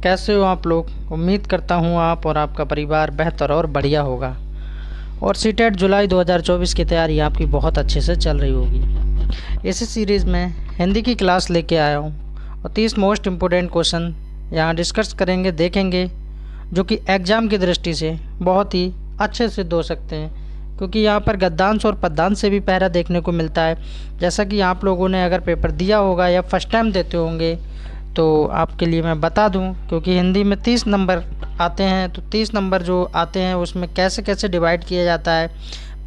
कैसे हो आप लोग। उम्मीद करता हूँ आप और आपका परिवार बेहतर और बढ़िया होगा। और सीटेट जुलाई 2024 की तैयारी आपकी बहुत अच्छे से चल रही होगी। इसी सीरीज़ में हिंदी की क्लास लेके आया हूँ और 30 मोस्ट इम्पोर्टेंट क्वेश्चन यहाँ डिस्कस करेंगे, देखेंगे, जो कि एग्ज़ाम की दृष्टि से बहुत ही अच्छे सिद्ध हो सकते हैं, क्योंकि यहाँ पर गद्यांश और पद्यांश से भी पहरा देखने को मिलता है। जैसा कि आप लोगों ने अगर पेपर दिया होगा या फर्स्ट टाइम देते होंगे तो आपके लिए मैं बता दूं, क्योंकि हिंदी में 30 नंबर आते हैं, तो 30 नंबर जो आते हैं उसमें कैसे कैसे डिवाइड किया जाता है।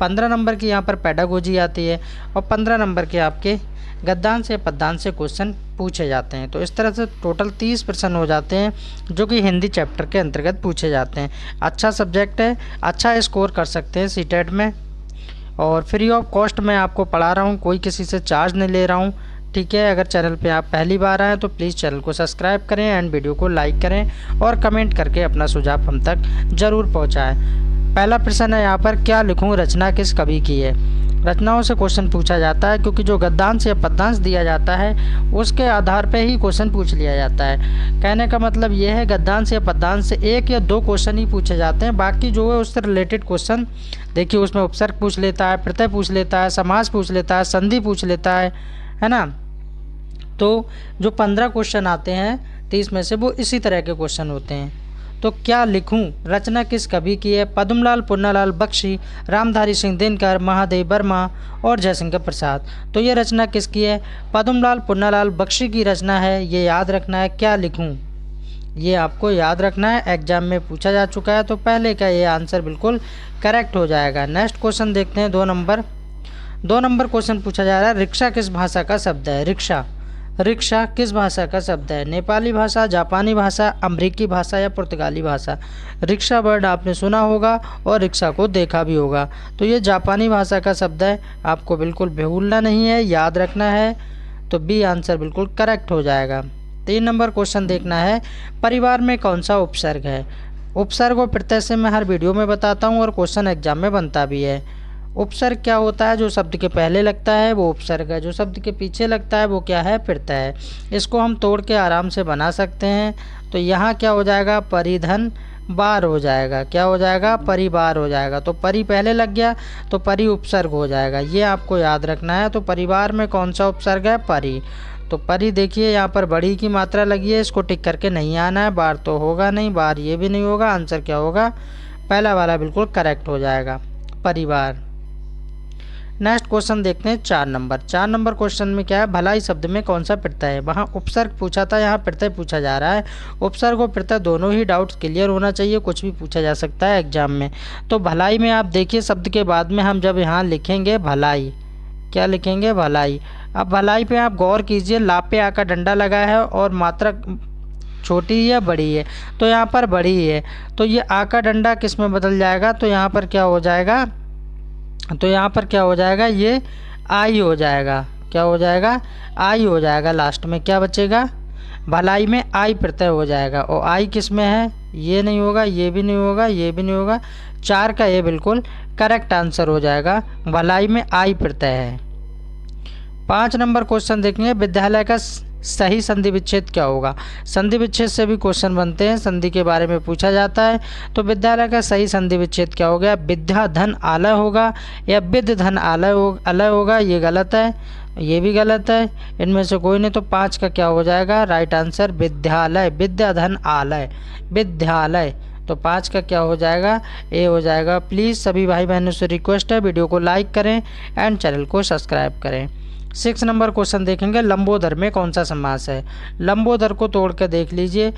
15 नंबर की यहाँ पर पेडागोजी आती है और 15 नंबर के आपके गद्यांश या पद्यांश से क्वेश्चन पूछे जाते हैं। तो इस तरह से टोटल 30 प्रश्न हो जाते हैं जो कि हिंदी चैप्टर के अंतर्गत पूछे जाते हैं। अच्छा सब्जेक्ट है, अच्छा स्कोर कर सकते हैं सीटेट में, और फ्री ऑफ कॉस्ट मैं आपको पढ़ा रहा हूँ, कोई किसी से चार्ज नहीं ले रहा हूँ। ठीक है, अगर चैनल पे आप पहली बार आए तो प्लीज़ चैनल को सब्सक्राइब करें एंड वीडियो को लाइक करें और कमेंट करके अपना सुझाव हम तक ज़रूर पहुंचाएं। पहला प्रश्न है यहाँ पर, क्या लिखूं, रचना किस कवि की है। रचनाओं से क्वेश्चन पूछा जाता है, क्योंकि जो गद्यांश या पद्यांश दिया जाता है उसके आधार पर ही क्वेश्चन पूछ लिया जाता है। कहने का मतलब ये है, गद्यांश या पद्यांश से 1 या 2 क्वेश्चन ही पूछे जाते हैं, बाकी जो है उससे रिलेटेड क्वेश्चन देखिए उसमें उपसर्ग पूछ लेता है, प्रत्यय पूछ लेता है, समास पूछ लेता है, संधि पूछ लेता है ना। तो जो 15 क्वेश्चन आते हैं 30 में से वो इसी तरह के क्वेश्चन होते हैं। तो क्या लिखूं, रचना किस कवि की है। पद्मलाल, पुन्नालाल बख्शी, रामधारी सिंह दिनकर, महादेव वर्मा और जयशंकर प्रसाद। तो ये रचना किसकी है, पद्मलाल पुन्नालाल बख्शी की रचना है। ये याद रखना है, क्या लिखूं, ये आपको याद रखना है, एग्जाम में पूछा जा चुका है। तो पहले का ये आंसर बिल्कुल करेक्ट हो जाएगा। नेक्स्ट क्वेश्चन देखते हैं, 2 नंबर क्वेश्चन पूछा जा रहा है, रिक्शा किस भाषा का शब्द है। रिक्शा किस भाषा का शब्द है। नेपाली भाषा, जापानी भाषा, अमेरिकी भाषा या पुर्तगाली भाषा। रिक्शा वर्ड आपने सुना होगा और रिक्शा को देखा भी होगा। तो ये जापानी भाषा का शब्द है, आपको बिल्कुल भूलना नहीं है, याद रखना है। तो बी आंसर बिल्कुल करेक्ट हो जाएगा। 3 नंबर क्वेश्चन देखना है, परिवार में कौन सा उपसर्ग है। उपसर्ग और प्रत्यय से मैं हर वीडियो में बताता हूँ और क्वेश्चन एग्जाम में बनता भी है। उपसर्ग क्या होता है, जो शब्द के पहले लगता है वो उपसर्ग है, जो शब्द के पीछे लगता है वो क्या है, प्रत्यय है। इसको हम तोड़ के आराम से बना सकते हैं। तो यहाँ क्या हो जाएगा, परिधन बार हो जाएगा। क्या हो जाएगा, परिवार हो जाएगा। तो परि पहले लग गया तो परि उपसर्ग हो जाएगा, ये आपको याद रखना है। तो परिवार में कौन सा उपसर्ग है, परि। तो परि देखिए यहाँ पर बड़ी की मात्रा लगी है, इसको टिक करके नहीं आना है। बार तो होगा नहीं, बार ये भी नहीं होगा। आंसर क्या होगा, पहला वाला बिल्कुल करेक्ट हो जाएगा, परिवार। नेक्स्ट क्वेश्चन देखते हैं, 4 नंबर क्वेश्चन में क्या है, भलाई शब्द में कौन सा प्रत्यय है। वहाँ उपसर्ग पूछा था, यहाँ प्रत्यय पूछा जा रहा है। उपसर्ग और प्रत्यय दोनों ही डाउट्स क्लियर होना चाहिए, कुछ भी पूछा जा सकता है एग्जाम में। तो भलाई में आप देखिए, शब्द के बाद में हम जब यहाँ लिखेंगे भलाई, क्या लिखेंगे, भलाई। अब भलाई पे आप गौर कीजिए, ला पे आ का डंडा लगा है और मात्रा छोटी है बड़ी है, तो यहाँ पर बड़ी है। तो ये आ का डंडा किस में बदल जाएगा, तो यहाँ पर क्या हो जाएगा, ये आई हो जाएगा। क्या हो जाएगा, आई हो जाएगा। लास्ट में क्या बचेगा, भलाई में आई प्रत्यय हो जाएगा। और आई किस में है, ये नहीं होगा, ये भी नहीं होगा, ये भी नहीं होगा। 4 का ये बिल्कुल करेक्ट आंसर हो जाएगा, भलाई में आई प्रत्यय है। 5 नंबर क्वेश्चन देखेंगे, विद्यालय का सही संधि विच्छेद क्या होगा। संधि विच्छेद से भी क्वेश्चन बनते हैं, संधि के बारे में पूछा जाता है। तो विद्यालय का सही संधि विच्छेद क्या हो गया, विद्या धन आलय होगा या विद्य धन अलय होगा। ये गलत है, ये भी गलत है, इनमें से कोई नहीं। तो 5 का क्या हो जाएगा, राइट आंसर विद्यालय, विद्या धन आलय, विद्यालय। तो 5 का क्या हो जाएगा, ए हो जाएगा। प्लीज़ सभी भाई बहनों से रिक्वेस्ट है, वीडियो को लाइक करें एंड चैनल को सब्सक्राइब करें। 6 नंबर क्वेश्चन देखेंगे, लंबोदर में कौन सा समास है। लंबोदर को तोड़ कर देख लीजिए।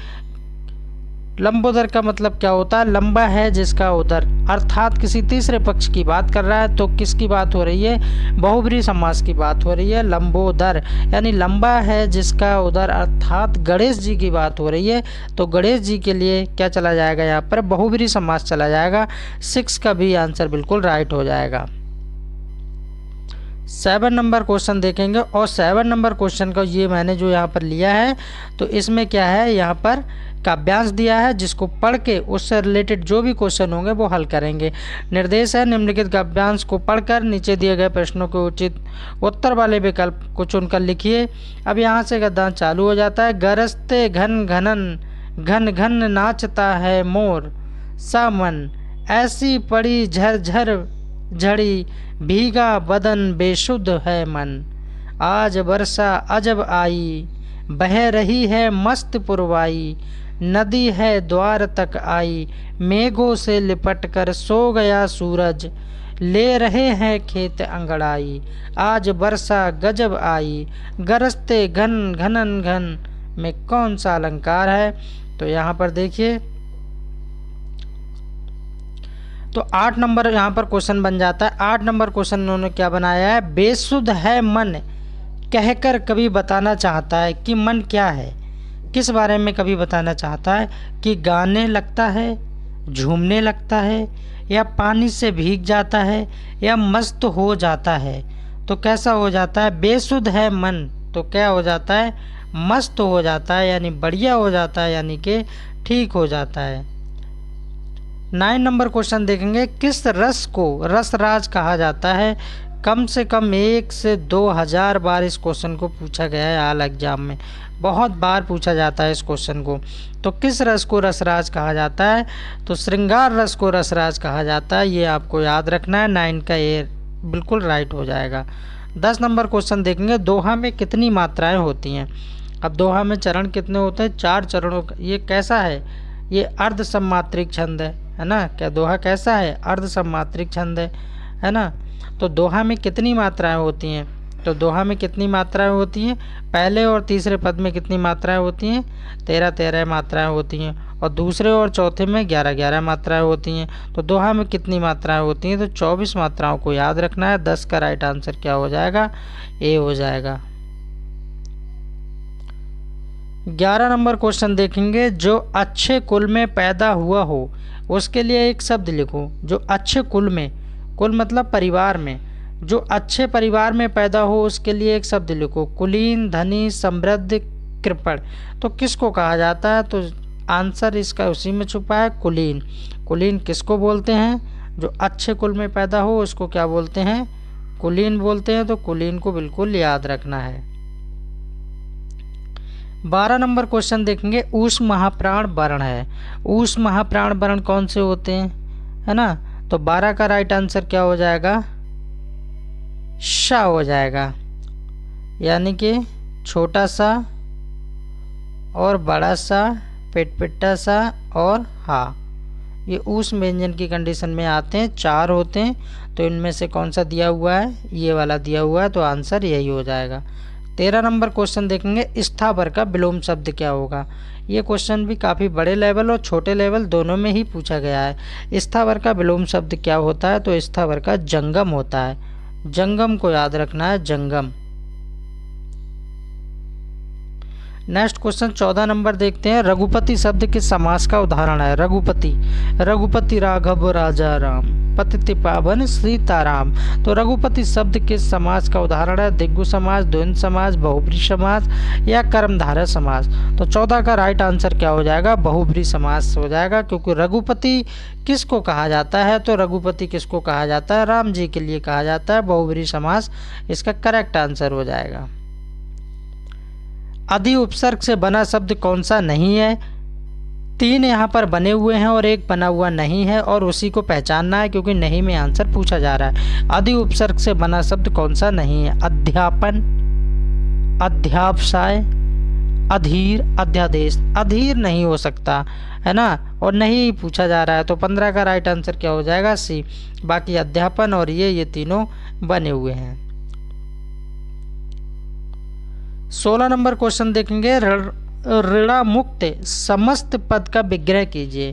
लंबोदर का मतलब क्या होता है, लंबा है जिसका उदर, अर्थात किसी तीसरे पक्ष की बात कर रहा है। तो किसकी बात हो रही है, बहुब्रीहि समास की बात हो रही है। लंबोदर यानी लंबा है जिसका उदर, अर्थात गणेश जी की बात हो रही है। तो गणेश जी के लिए क्या चला जाएगा, यहाँ पर बहुब्रीहि समास चला जाएगा। 6 का भी आंसर बिल्कुल राइट हो जाएगा। 7 नंबर क्वेश्चन देखेंगे और 7 नंबर क्वेश्चन का ये मैंने जो यहाँ पर लिया है, तो इसमें क्या है, यहाँ पर काव्यांश दिया है जिसको पढ़ के उससे रिलेटेड जो भी क्वेश्चन होंगे वो हल करेंगे। निर्देश है, निम्नलिखित काव्यांश को पढ़कर नीचे दिए गए प्रश्नों के उचित उत्तर वाले विकल्प को चुनकर लिखिए। अब यहाँ से गद्यांश चालू हो जाता है। गरजते घन घनन घन घन नाचता है मोर सा मन, ऐसी पड़ी झरझर झड़ी, भीगा बदन बेशुद्ध है मन। आज वर्षा अजब आई, बह रही है मस्त पुरवाई, नदी है द्वार तक आई, मेघों से लिपट कर सो गया सूरज, ले रहे हैं खेत अंगड़ाई। आज वर्षा गजब आई, गरजते घन घनन घन में कौन सा अलंकार है? तो यहाँ पर देखिए, तो 8 नंबर यहाँ पर क्वेश्चन बन जाता है। 8 नंबर क्वेश्चन उन्होंने क्या बनाया है? बेसुध है मन कहकर कवि बताना चाहता है कि मन क्या है, किस बारे में कवि बताना चाहता है? कि गाने लगता है, झूमने लगता है, या पानी से भीग जाता है, या मस्त हो जाता है। तो कैसा हो जाता है? बेसुध है मन, तो क्या हो जाता है? मस्त हो जाता है, यानी बढ़िया हो जाता है, यानी कि ठीक हो जाता है। 9 नंबर क्वेश्चन देखेंगे, किस रस को रसराज कहा जाता है? कम से कम 1 से 2000 बार इस क्वेश्चन को पूछा गया है हाल एग्जाम में, बहुत बार पूछा जाता है इस क्वेश्चन को। तो किस रस को रसराज कहा जाता है? तो श्रृंगार रस को रसराज कहा जाता है, ये आपको याद रखना है। 9 का ए बिल्कुल राइट हो जाएगा। 10 नंबर क्वेश्चन देखेंगे, दोहा में कितनी मात्राएं होती हैं? अब दोहा में चरण कितने होते हैं? 4 चरणों। ये कैसा है? ये अर्ध सम्मात्रिक छंद है ना? क्या दोहा कैसा है? अर्ध सम्मात्रिक छंद है ना? तो दोहा में कितनी मात्राएं होती हैं? तो दोहा में कितनी मात्राएं होती हैं? पहले और तीसरे पद में कितनी मात्राएं होती हैं? 13 मात्राएं होती हैं, और दूसरे और चौथे में 11 मात्राएं होती हैं। तो दोहा में कितनी मात्राएं होती हैं? तो 24 मात्राओं को याद रखना है। 10 का राइट आंसर क्या हो जाएगा? ए हो जाएगा। 11 नंबर क्वेश्चन देखेंगे, जो अच्छे कुल में पैदा हुआ हो उसके लिए एक शब्द लिखो। जो अच्छे कुल में, कुल मतलब परिवार में, जो अच्छे परिवार में पैदा हो उसके लिए एक शब्द लिखो। कुलीन, धनी, समृद्ध, कृपण। तो किसको कहा जाता है? तो आंसर इसका उसी में छुपा है, कुलीन। कुलीन किसको बोलते हैं? जो अच्छे कुल में पैदा हो उसको क्या बोलते हैं? कुलीन बोलते हैं। तो कुलीन को बिल्कुल याद रखना है। 12 नंबर क्वेश्चन देखेंगे, ऊष्म महाप्राण वर्ण है। ऊष्म महाप्राण वर्ण कौन से होते हैं, है ना? तो 12 का राइट आंसर क्या हो जाएगा? श हो जाएगा, यानी कि छोटा सा और बड़ा सा, पिटपिटा सा और हा, ये ऊष्म व्यंजन की कंडीशन में आते हैं। 4 होते हैं, तो इनमें से कौन सा दिया हुआ है? ये वाला दिया हुआ है, तो आंसर यही हो जाएगा। 13 नंबर क्वेश्चन देखेंगे, स्थावर का विलोम शब्द क्या होगा? ये क्वेश्चन भी काफ़ी बड़े लेवल और छोटे लेवल दोनों में ही पूछा गया है। स्थावर का विलोम शब्द क्या होता है? तो स्थावर का जंगम होता है। जंगम को याद रखना है, जंगम। नेक्स्ट क्वेश्चन 14 नंबर देखते हैं, रघुपति शब्द किस समास का उदाहरण है? रघुपति, रघुपति राघव राजा राम, पतित पावन सीताराम। तो रघुपति शब्द किस समास का उदाहरण है? दिग्गु समास, द्वंद्व समास, बहुब्री समास या कर्मधारय समास। तो 14 का राइट आंसर क्या हो जाएगा? बहुब्री समास हो जाएगा, क्योंकि रघुपति किसको कहा जाता है? तो रघुपति किसको कहा जाता है? राम जी के लिए कहा जाता है। बहुब्री समास इसका करेक्ट आंसर हो जाएगा। अधि उपसर्ग से बना शब्द कौन सा नहीं है? 3 यहाँ पर बने हुए हैं और 1 बना हुआ नहीं है, और उसी को पहचानना है, क्योंकि नहीं में आंसर पूछा जा रहा है। अधि उपसर्ग से बना शब्द कौन सा नहीं है? अध्यापन, अध्यावसाय, अधीर, अध्यादेश। अधीर नहीं हो सकता, है ना, और नहीं पूछा जा रहा है। तो 15 का राइट आंसर क्या हो जाएगा? सी। बाकी अध्यापन और ये तीनों बने हुए हैं। 16 नंबर क्वेश्चन देखेंगे, ऋणामुक्त समस्त पद का विग्रह कीजिए।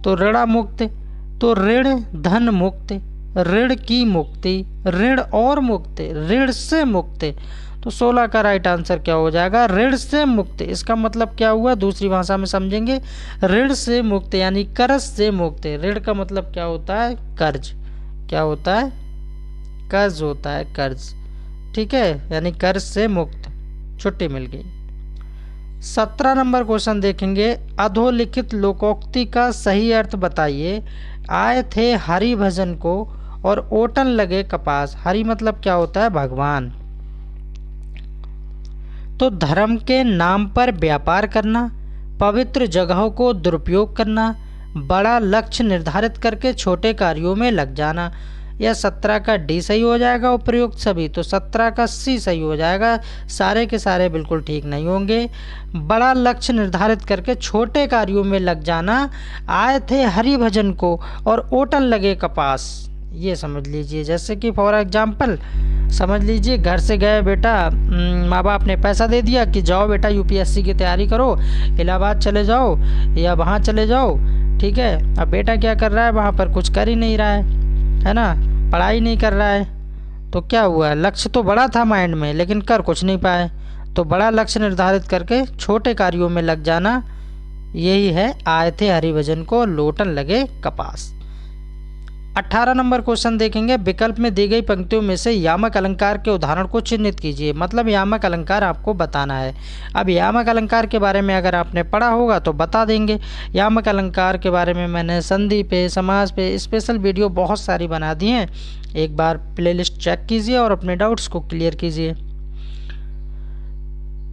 तो ऋणामुक्त, तो ऋण, धन मुक्त, ऋण की मुक्ति, ऋण और मुक्त, ऋण से मुक्त। तो 16 का राइट आंसर क्या हो जाएगा? ऋण से मुक्त। इसका मतलब क्या हुआ? दूसरी भाषा में समझेंगे, ऋण से मुक्त यानी कर्ज से मुक्त। ऋण का मतलब क्या होता है? कर्ज। क्या होता है? कर्ज होता है, कर्ज। ठीक है, यानी कर्ज से मुक्त, छुट्टी मिल गई। 17 नंबर क्वेश्चन देखेंगे, अधोलिखित लोकोक्ति का सही अर्थ बताइए। आए थे हरि भजन को और ओटन लगे कपास। हरि मतलब क्या होता है? भगवान। तो धर्म के नाम पर व्यापार करना, पवित्र जगहों को दुरुपयोग करना, बड़ा लक्ष्य निर्धारित करके छोटे कार्यों में लग जाना। यह 17 का डी सही हो जाएगा उपयुक्त सभी, तो 17 का सी सही हो जाएगा। सारे के सारे बिल्कुल ठीक नहीं होंगे। बड़ा लक्ष्य निर्धारित करके छोटे कार्यों में लग जाना, आए थे हरि भजन को और ओटन लगे कपास, ये समझ लीजिए। जैसे कि फॉर एग्जाम्पल समझ लीजिए, घर से गए बेटा, माँ बाप ने पैसा दे दिया कि जाओ बेटा यूपीएससी की तैयारी करो, इलाहाबाद चले जाओ या वहाँ चले जाओ, ठीक है। अब बेटा क्या कर रहा है, वहाँ पर कुछ कर ही नहीं रहा है ना, पढ़ाई नहीं कर रहा है, तो क्या हुआ, लक्ष्य तो बड़ा था माइंड में लेकिन कर कुछ नहीं पाए। तो बड़ा लक्ष्य निर्धारित करके छोटे कार्यों में लग जाना, यही है आए थे हरि भजन को लोटन लगे कपास। 18 नंबर क्वेश्चन देखेंगे, विकल्प में दी गई पंक्तियों में से यामक अलंकार के उदाहरण को चिन्हित कीजिए। मतलब यामक अलंकार आपको बताना है। अब यामक अलंकार के बारे में अगर आपने पढ़ा होगा तो बता देंगे। यामक अलंकार के बारे में मैंने संधि पे, समास पे स्पेशल वीडियो बहुत सारी बना दी हैं, एक बार प्लेलिस्ट चेक कीजिए और अपने डाउट्स को क्लियर कीजिए।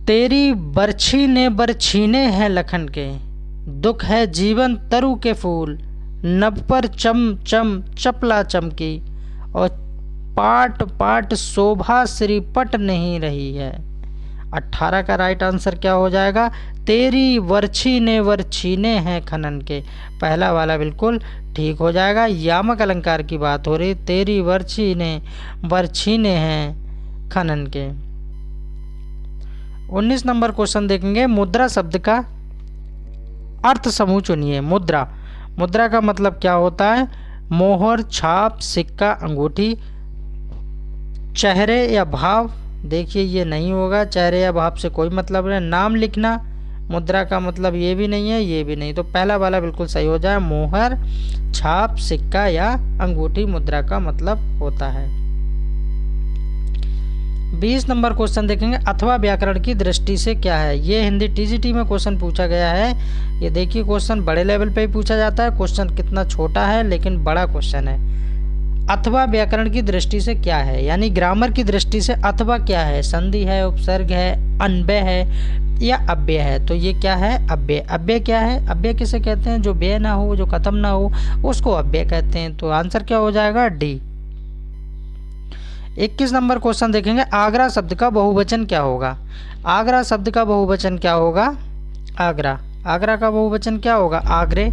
तेरी बरछी ने बरछीने हैं लखन के, दुख है जीवन तरु के फूल, नभ पर चम चम चपला चमकी, और पाट पाट शोभा श्रीपट नहीं रही है। 18 का राइट आंसर क्या हो जाएगा, तेरी वर्छी ने वर्छीने हैं खनन के, पहला वाला बिल्कुल ठीक हो जाएगा। यामक अलंकार की बात हो रही, तेरी वर्छी ने वर्छीने हैं खनन के। 19 नंबर क्वेश्चन देखेंगे, मुद्रा शब्द का अर्थ समूह चुनिए। मुद्रा, मुद्रा का मतलब क्या होता है, मोहर, छाप, सिक्का, अंगूठी। चेहरे या भाव, देखिए ये नहीं होगा, चेहरे या भाव से कोई मतलब नहीं। नाम लिखना, मुद्रा का मतलब ये भी नहीं है, ये भी नहीं, तो पहला वाला बिल्कुल सही हो जाए। मोहर, छाप, सिक्का या अंगूठी मुद्रा का मतलब होता है। 20 नंबर क्वेश्चन देखेंगे, अथवा व्याकरण की दृष्टि से क्या है। ये हिंदी टीजीटी में क्वेश्चन पूछा गया है। ये देखिए क्वेश्चन बड़े लेवल पे ही पूछा जाता है, क्वेश्चन कितना छोटा है लेकिन बड़ा क्वेश्चन है। अथवा व्याकरण की दृष्टि से क्या है, यानी ग्रामर की दृष्टि से अथवा क्या है, संधि है, उपसर्ग है, अन्वय है या अव्यय है। तो ये क्या है, अव्यय। अव्यय क्या है, अव्यय किसे कहते हैं, जो व्यय ना हो, जो खत्म ना हो, उसको अव्यय कहते हैं। तो आंसर क्या हो जाएगा, डी। 21 नंबर क्वेश्चन देखेंगे, आगरा शब्द का बहुवचन क्या होगा। आगरा शब्द का बहुवचन क्या होगा, आगरा। आगरा का बहुवचन क्या होगा, आगरे,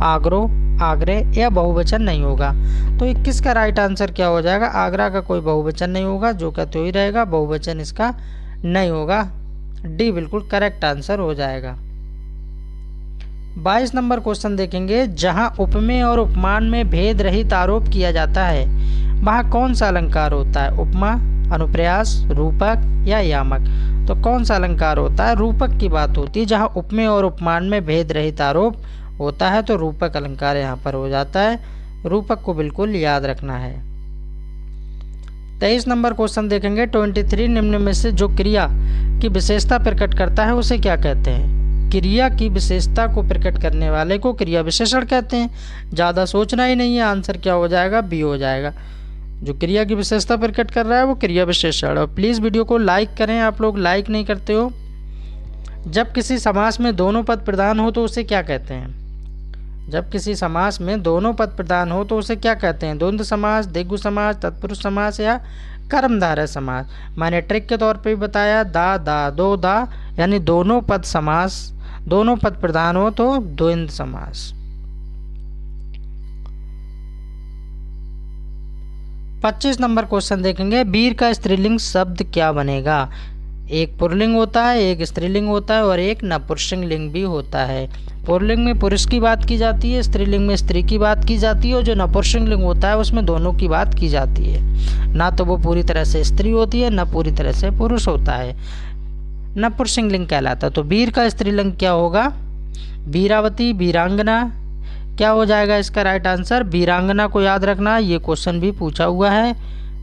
आगरो, आगरे, या बहुवचन नहीं होगा। तो 21 का राइट आंसर क्या हो जाएगा, आगरा का कोई बहुवचन नहीं होगा, जो कहते ही रहेगा, बहुवचन इसका नहीं होगा। डी बिल्कुल करेक्ट आंसर हो जाएगा। 22 नंबर क्वेश्चन देखेंगे, जहां उपमेय और उपमान में भेद रहित आरोप किया जाता है वहाँ कौन सा अलंकार होता है, उपमा, अनुप्रयास, रूपक या यामक। तो कौन सा अलंकार होता है, रूपक की बात होती है। जहाँ उपमेय और उपमान में भेद रहित आरोप होता है तो रूपक अलंकार यहाँ पर हो जाता है। रूपक को बिल्कुल याद रखना है। 23 नंबर क्वेश्चन देखेंगे, 23 निम्न में से जो क्रिया की विशेषता प्रकट करता है उसे क्या कहते हैं। क्रिया की विशेषता को प्रकट करने वाले को क्रिया विशेषण कहते हैं। ज़्यादा सोचना ही नहीं है, आंसर क्या हो जाएगा, बी हो जाएगा। जो क्रिया की विशेषता प्रकट कर रहा है वो क्रिया विशेषण। और प्लीज़ वीडियो को लाइक करें, आप लोग लाइक नहीं करते हो। जब किसी समास में दोनों पद प्रधान हो तो उसे क्या कहते हैं। जब किसी समास में दोनों पद प्रधान हो तो उसे क्या कहते हैं, द्वंद्व समास, द्विगु समास, तत्पुरुष समास या कर्मधारय समास। मैंने ट्रिक के तौर पे भी बताया, दा दा दो दा, यानी दोनों पद समास, दोनों पद प्रधान हो तो द्वंद्व समास। 25 नंबर क्वेश्चन देखेंगे, वीर का स्त्रीलिंग शब्द क्या बनेगा। एक पुल्लिंग होता है, एक स्त्रीलिंग होता है और एक नपुंसकलिंग भी होता है। पुल्लिंग में पुरुष की बात की जाती है, स्त्रीलिंग में स्त्री की बात की जाती है, और जो नपुंसकलिंग होता है उसमें दोनों की बात की जाती है। ना तो वो पूरी तरह से स्त्री होती है, ना पूरी तरह से पुरुष होता है, नपुंसकलिंग कहलाता है। तो वीर का स्त्रीलिंग क्या होगा, वीरावती, वीरांगना। क्या हो जाएगा इसका राइट आंसर, वीरांगना को याद रखना, ये क्वेश्चन भी पूछा हुआ है।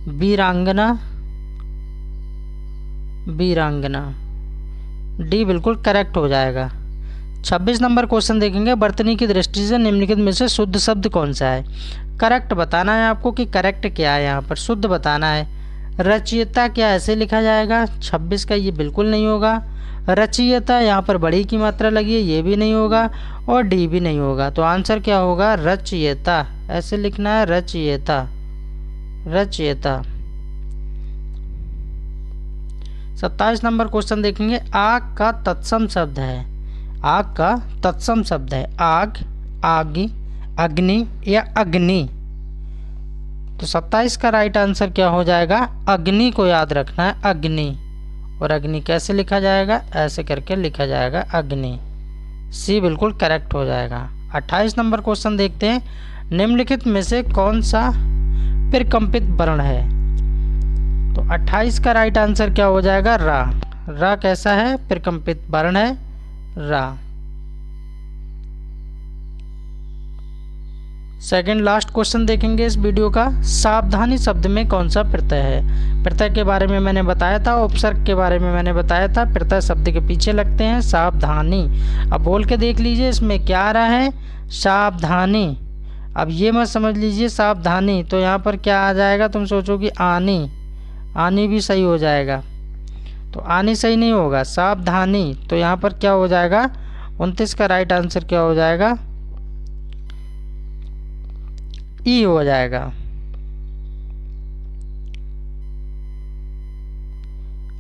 वीरांगना, वीरांगना, डी बिल्कुल करेक्ट हो जाएगा। 26 नंबर क्वेश्चन देखेंगे, वर्तनी की दृष्टि से निम्नलिखित में से शुद्ध शब्द कौन सा है। करेक्ट बताना है आपको कि करेक्ट क्या है, यहाँ पर शुद्ध बताना है। रचयिता क्या ऐसे लिखा जाएगा, 26 का ये बिल्कुल नहीं होगा। रचयिता, यहाँ पर बड़ी की मात्रा लगी है, ये भी नहीं होगा और डी भी नहीं होगा। तो आंसर क्या होगा? रचयिता। ऐसे लिखना है, रचयिता, रचयिता। 27 नंबर क्वेश्चन देखेंगे। आग का तत्सम शब्द है, आग का तत्सम शब्द है आग, आगी, अग्नि या अग्नि। तो 27 का राइट आंसर क्या हो जाएगा? अग्नि को याद रखना है, अग्नि। और अग्नि कैसे लिखा जाएगा? ऐसे करके लिखा जाएगा, अग्नि। सी बिल्कुल करेक्ट हो जाएगा। 28 नंबर क्वेश्चन देखते हैं। निम्नलिखित में से कौन सा प्रकंपित वर्ण है? तो 28 का राइट आंसर क्या हो जाएगा? रा। रा कैसा है? प्रकंपित वर्ण है, रा। सेकंड लास्ट क्वेश्चन देखेंगे इस वीडियो का। सावधानी शब्द में कौन सा प्रत्यय है? प्रत्यय के बारे में मैंने बताया था, उपसर्ग के बारे में मैंने बताया था। प्रत्यय शब्द के पीछे लगते हैं, सावधानी। अब बोल के देख लीजिए इसमें क्या आ रहा है? सावधानी। अब ये मत समझ लीजिए सावधानी, तो यहाँ पर क्या आ जाएगा? तुम सोचोगे आनी, आनी भी सही हो जाएगा। तो आनी सही नहीं होगा, सावधानी। तो यहाँ पर क्या हो जाएगा? 29 का राइट आंसर क्या हो जाएगा? ई हो जाएगा।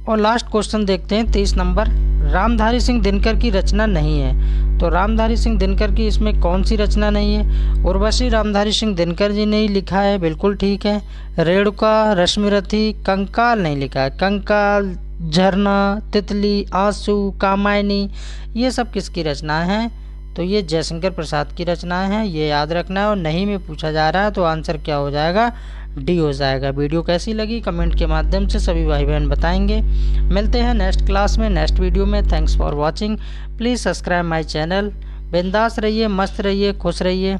और लास्ट क्वेश्चन देखते हैं 30 नंबर। रामधारी सिंह दिनकर की रचना नहीं है। तो रामधारी सिंह दिनकर की इसमें कौन सी रचना नहीं है? उर्वशी रामधारी सिंह दिनकर जी नहीं लिखा है, बिल्कुल ठीक है। रेणुका, रश्मिरथी, कंकाल नहीं लिखा है। कंकाल, झरना, तितली, आंसू, कामायनी, ये सब किसकी रचना है? तो ये जयशंकर प्रसाद की रचनाएं हैं, ये याद रखना है। और नहीं में पूछा जा रहा है, तो आंसर क्या हो जाएगा? डी हो जाएगा। वीडियो कैसी लगी कमेंट के माध्यम से सभी भाई बहन बताएंगे। मिलते हैं नेक्स्ट क्लास में, नेक्स्ट वीडियो में। Thanks for watching. Please subscribe my channel. बिंदास रहिए, मस्त रहिए, खुश रहिए।